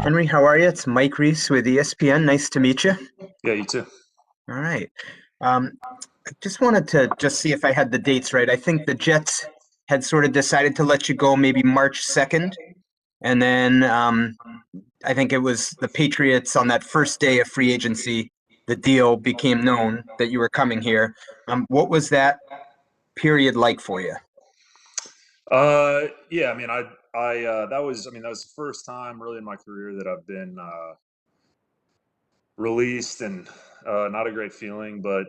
Henry, how are you? It's Mike Reese with ESPN. Nice to meet you. Yeah, you too. All right. I just wanted to just see if I had the dates right. I think the Jets had sort of decided to let you go maybe March 2nd, and then I think it was the Patriots on that first day of free agency, the deal became known that you were coming here. What was that period like for you? Yeah, I mean, that was the first time really in my career that I've been released, and not a great feeling, but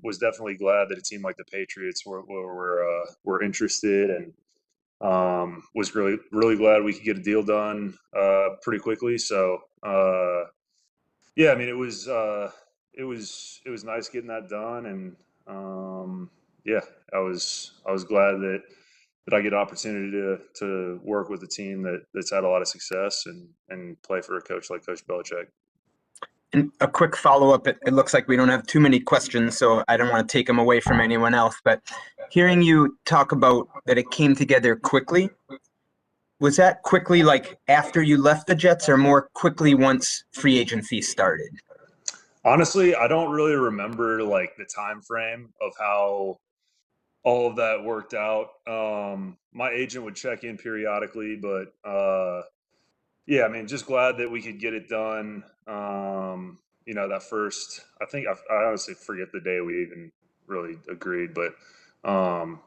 was definitely glad that a team like the Patriots were interested, and was really glad we could get a deal done pretty quickly. So yeah, I mean, it was nice getting that done, and yeah, I was glad that I get an opportunity to work with a team that's had a lot of success, and play for a coach like Coach Belichick. And a quick follow-up. It looks like we don't have too many questions, so I don't want to take them away from anyone else. But hearing you talk about that it came together quickly, was that quickly like after you left the Jets or more quickly once free agency started? Honestly, I don't really remember like the time frame of how all of that worked out. My agent would check in periodically, but yeah, I mean, just glad that we could get it done. That first, I honestly forget the day we even really agreed, but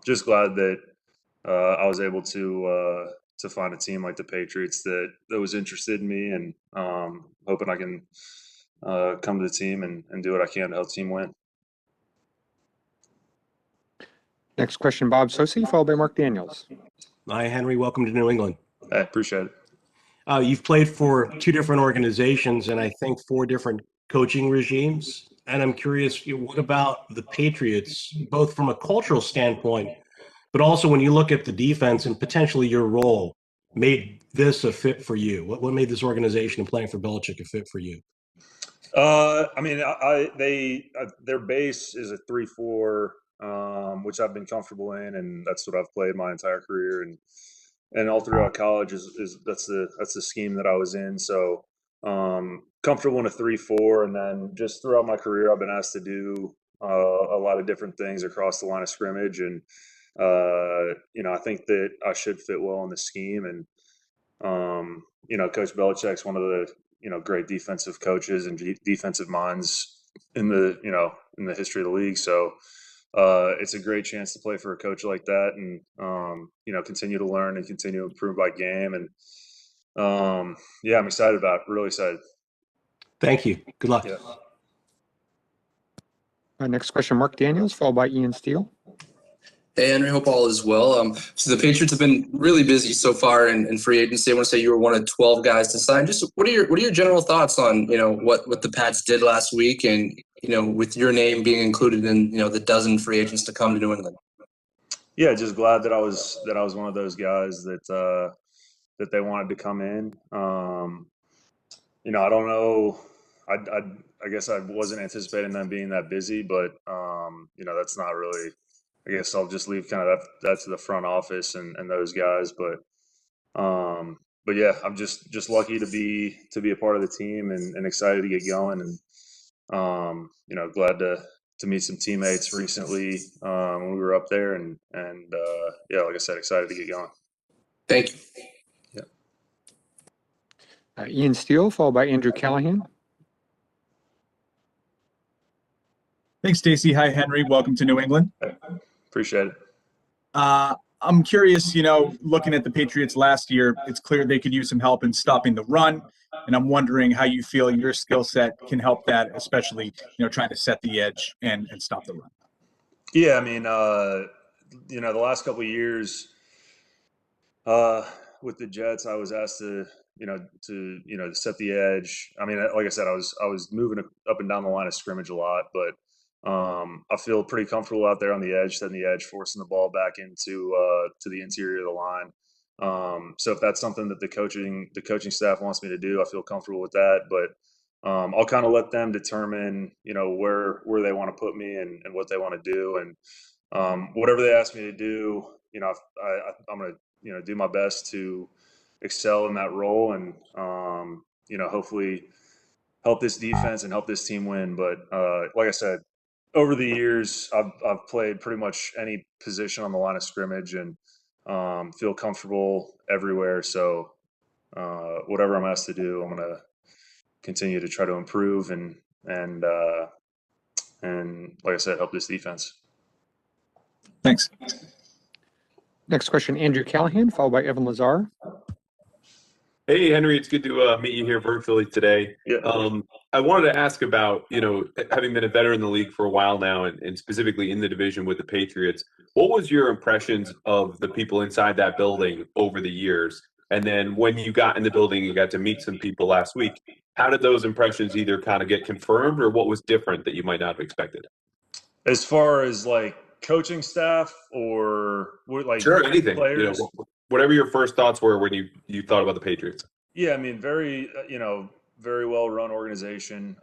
just glad that I was able to find a team like the Patriots that was interested in me, and hoping I can come to the team and do what I can to help the team win. Next question, Bob Sosi, followed by Mark Daniels. Hi, Henry. Welcome to New England. I appreciate it. You've played for two different organizations and I think four different coaching regimes. And I'm curious, what about the Patriots, both from a cultural standpoint, but also when you look at the defense and potentially your role, made this a fit for you? What made this organization and playing for Belichick a fit for you? I mean, their base is a 3-4, which I've been comfortable in, and that's what I've played my entire career, and all throughout college is that's the scheme that I was in. So comfortable in a 3-4, and then just throughout my career, I've been asked to do a lot of different things across the line of scrimmage, and I think that I should fit well in the scheme, and Coach Belichick's one of the great defensive coaches and defensive minds in the history of the league. So it's a great chance to play for a coach like that, and continue to learn and continue to improve by game. And yeah, I'm excited about it. Really excited. Thank you. Good luck. Yeah. Next question, Mark Daniels, followed by Ian Steele. Hey, Henry, hope all is well. So the Patriots have been really busy so far in free agency. I want to say you were one of 12 guys to sign. Just what are your general thoughts on what the Pats did last week, and with your name being included in the dozen free agents to come to New England? Yeah, just glad that I was one of those guys that they wanted to come in. I don't know. I guess I wasn't anticipating them being that busy, but that's not really. I guess I'll just leave kind of that to the front office and those guys. But yeah, I'm just lucky to be a part of the team, and excited to get going, and glad to meet some teammates recently when we were up there, and yeah, like I said, excited to get going. Thank you. Yeah. Ian Steele, followed by Andrew Callahan. Thanks, Stacy. Hi, Henry. Welcome to New England. Appreciate it. I'm curious, looking at the Patriots last year, it's clear they could use some help in stopping the run. And I'm wondering how you feel your skill set can help that, especially, trying to set the edge and stop the run. Yeah, I mean, the last couple of years with the Jets, I was asked to set the edge. I mean, like I said, I was moving up and down the line of scrimmage a lot, but I feel pretty comfortable out there on the edge, setting the edge, forcing the ball back into to the interior of the line. So if that's something that the coaching staff wants me to do, I feel comfortable with that. But I'll kind of let them determine, where they want to put me, and what they want to do, and whatever they ask me to do, I'm going to do my best to excel in that role and, hopefully help this defense and help this team win. But like I said, over the years, I've played pretty much any position on the line of scrimmage and feel comfortable everywhere. So whatever I'm asked to do, I'm going to continue to try to improve and like I said, help this defense. Thanks. Next question, Andrew Callahan, followed by Evan Lazar. Hey, Henry, it's good to meet you here virtually today. Yeah. I wanted to ask about, having been a veteran in the league for a while now and specifically in the division with the Patriots, what was your impressions of the people inside that building over the years? And then when you got in the building and got to meet some people last week, how did those impressions either kind of get confirmed or what was different that you might not have expected? As far as like coaching staff or like Sure, anything. players, whatever your first thoughts were when you thought about the Patriots. Yeah, I mean, very very well run organization.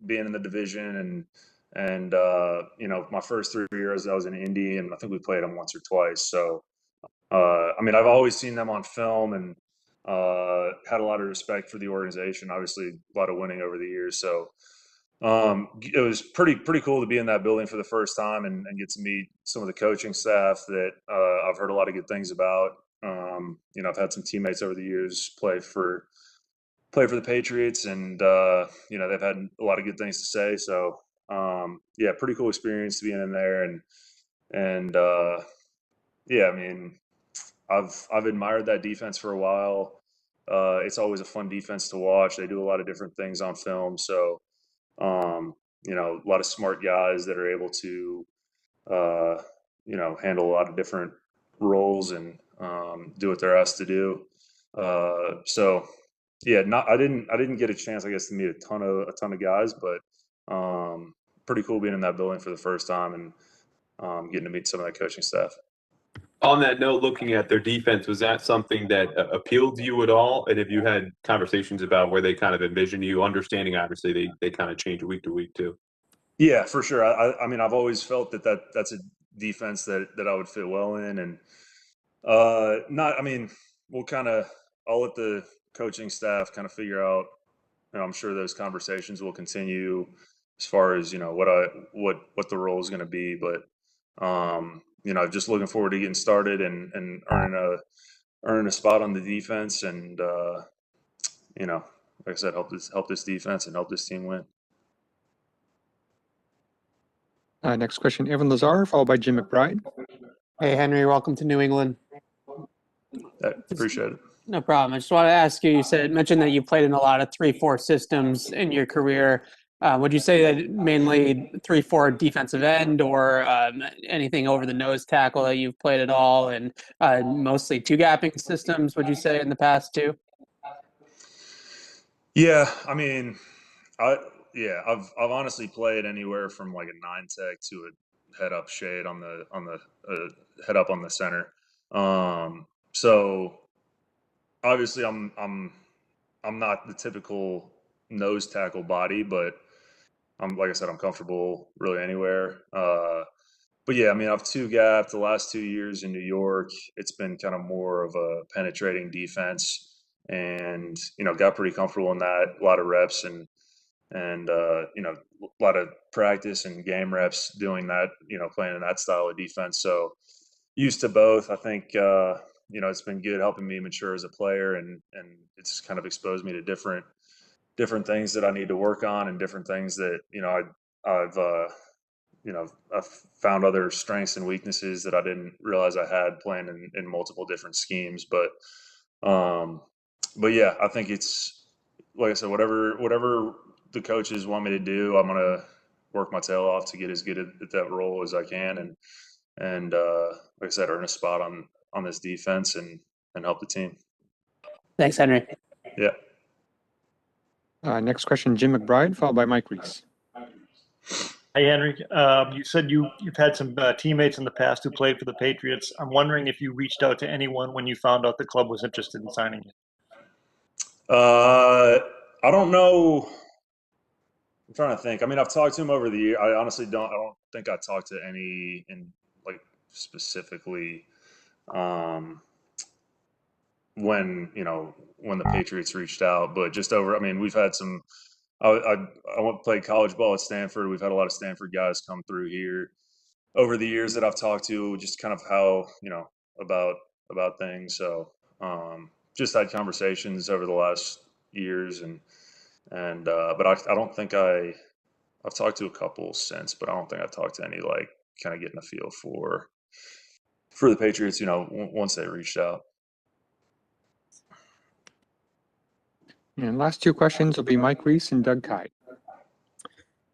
Being in the division and my first 3 years I was in Indy, and I think we played them once or twice. So I've always seen them on film and had a lot of respect for the organization. Obviously, a lot of winning over the years. So it was pretty cool to be in that building for the first time and get to meet some of the coaching staff that I've heard a lot of good things about. I've had some teammates over the years play for the Patriots, and they've had a lot of good things to say. So pretty cool experience to be in there, and I've admired that defense for a while. It's always a fun defense to watch. They do a lot of different things on film, so a lot of smart guys that are able to handle a lot of different roles and do what they're asked to do. I didn't get a chance, I guess, to meet a ton of guys, but pretty cool being in that building for the first time and getting to meet some of that coaching staff. On that note, looking at their defense, was that something that appealed to you at all? And have you had conversations about where they kind of envision you, understanding obviously they kind of change week to week too? Yeah, for sure. I've always felt that's a defense that I would fit well in, and I'll let the coaching staff kind of figure out. I'm sure those conversations will continue as far as what the role is going to be, but just looking forward to getting started and earning a spot on the defense, and like I said, help this defense and help this team win. Next question, Evan Lazar, followed by Jim McBride. Hey, Henry, welcome to New England. Appreciate it. No problem. I just want to ask you, mentioned that you played in a lot of 3-4 systems in your career. Would you say that mainly 3-4 defensive end or anything over the nose tackle that you've played at all, and mostly 2-gapping systems, would you say, in the past too? Yeah, I've honestly played anywhere from like a 9-tech to a head up shade on the head up on the center. So obviously I'm not the typical nose tackle body, but like I said, I'm comfortable really anywhere. But yeah, I've 2-gapped the last 2 years in New York. It's been kind of more of a penetrating defense, and got pretty comfortable in that. A lot of reps and a lot of practice and game reps doing that. Playing in that style of defense. So used to both. I think it's been good helping me mature as a player, and it's kind of exposed me to different things that I need to work on, and different things that I've found other strengths and weaknesses that I didn't realize I had playing in multiple different schemes. But yeah, I think it's, like I said, whatever the coaches want me to do, I'm gonna work my tail off to get as good at that role as I can, and like I said, earn a spot on this defense and help the team. Thanks, Henry. Yeah. Next question, Jim McBride, followed by Mike Reese. Hey, Henry. You said you've had some teammates in the past who played for the Patriots. I'm wondering if you reached out to anyone when you found out the club was interested in signing you. I don't know. I'm trying to think. I've talked to him over the year. I honestly don't. I don't think I talked to any in like specifically. when when the Patriots reached out, but just over. I mean, we've had some. I went played college ball at Stanford. We've had a lot of Stanford guys come through here over the years that I've talked to, just kind of how about things. So just had conversations over the last years, but I don't think I've talked to a couple since, but I don't think I've talked to any like kind of getting a feel for the Patriots. Once they reached out. And last two questions will be Mike Reese and Doug Kite.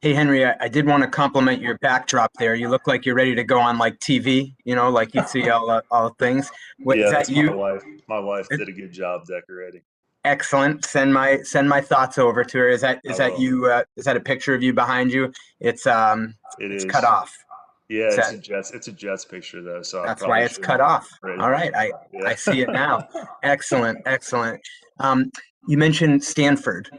Hey, Henry, I did want to compliment your backdrop there. You look like you're ready to go on like TV, like you see all the things. Is that that's you? my wife. My wife did a good job decorating. Excellent. Send my thoughts over to her. Is that will. you? Is that a picture of you behind you? It's is cut off. Yeah, Is it's a Jets picture though, so that's why it's cut off. All right, I see it now. Excellent. You mentioned Stanford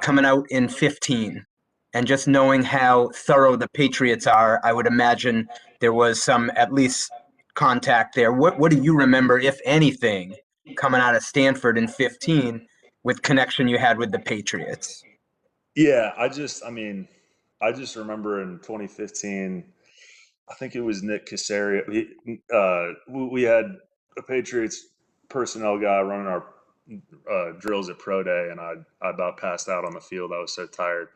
coming out in 15, and just knowing how thorough the Patriots are, I would imagine there was some at least contact there. What do you remember, if anything, coming out of Stanford in 15 with connection you had with the Patriots? Yeah, I just remember in 2015, I think it was Nick Casario. We had a Patriots personnel guy running our drills at Pro Day, and I about passed out on the field. I was so tired.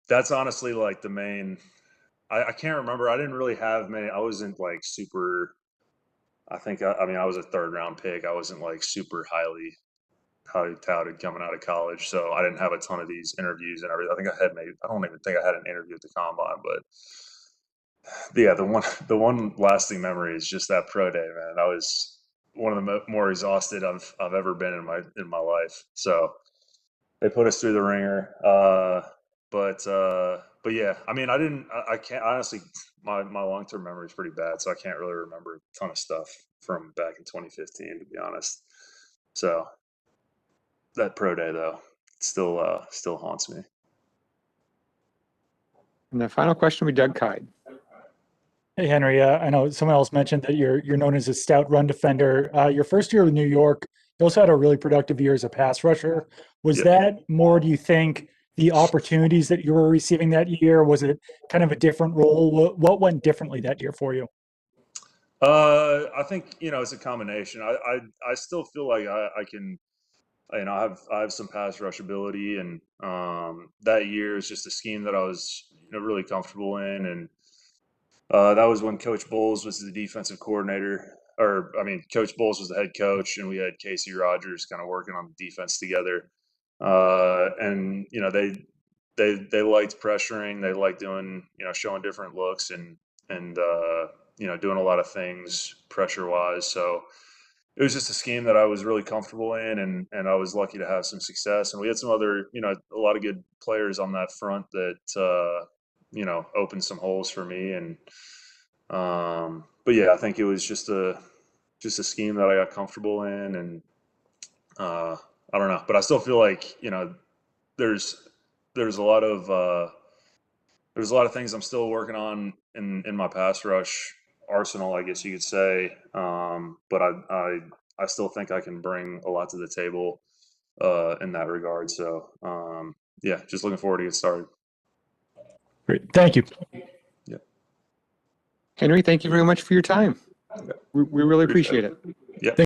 That's honestly like the main. I can't remember. I didn't really have many. I wasn't like super. I was a third round pick. I wasn't like super highly touted coming out of college, so I didn't have a ton of these interviews and everything. I don't even think I had an interview at the combine, but yeah, the one lasting memory is just that pro day, man. I was one of the more exhausted I've ever been in my life. So they put us through the ringer, but yeah, I can't honestly. My long term memory is pretty bad, so I can't really remember a ton of stuff from back in 2015, to be honest. So that pro day though still haunts me. And the final question will be Doug Kite. Hey, Henry, I know someone else mentioned that you're known as a stout run defender. Your first year with New York, you also had a really productive year as a pass rusher. Was that more, do you think, the opportunities that you were receiving that year? Was it kind of a different role? What went differently that year for you? I think it's a combination. I still feel like I can. I have some pass rush ability, and that year is just a scheme that I was really comfortable in, and that was when Coach Bowles was the defensive coordinator, Coach Bowles was the head coach, and we had Casey Rogers kind of working on the defense together, and they liked pressuring, they liked doing showing different looks and doing a lot of things pressure wise, so. It was just a scheme that I was really comfortable in, and I was lucky to have some success. And we had some other, a lot of good players on that front that, opened some holes for me. And, but yeah, I think it was just a scheme that I got comfortable in, and I don't know, but I still feel like there's a lot of things I'm still working on in my pass rush arsenal, I guess you could say. But I still think I can bring a lot to the table in that regard. So yeah, just looking forward to get started. Great. Thank you. Yeah. Henry, thank you very much for your time. We really appreciate it. Yeah.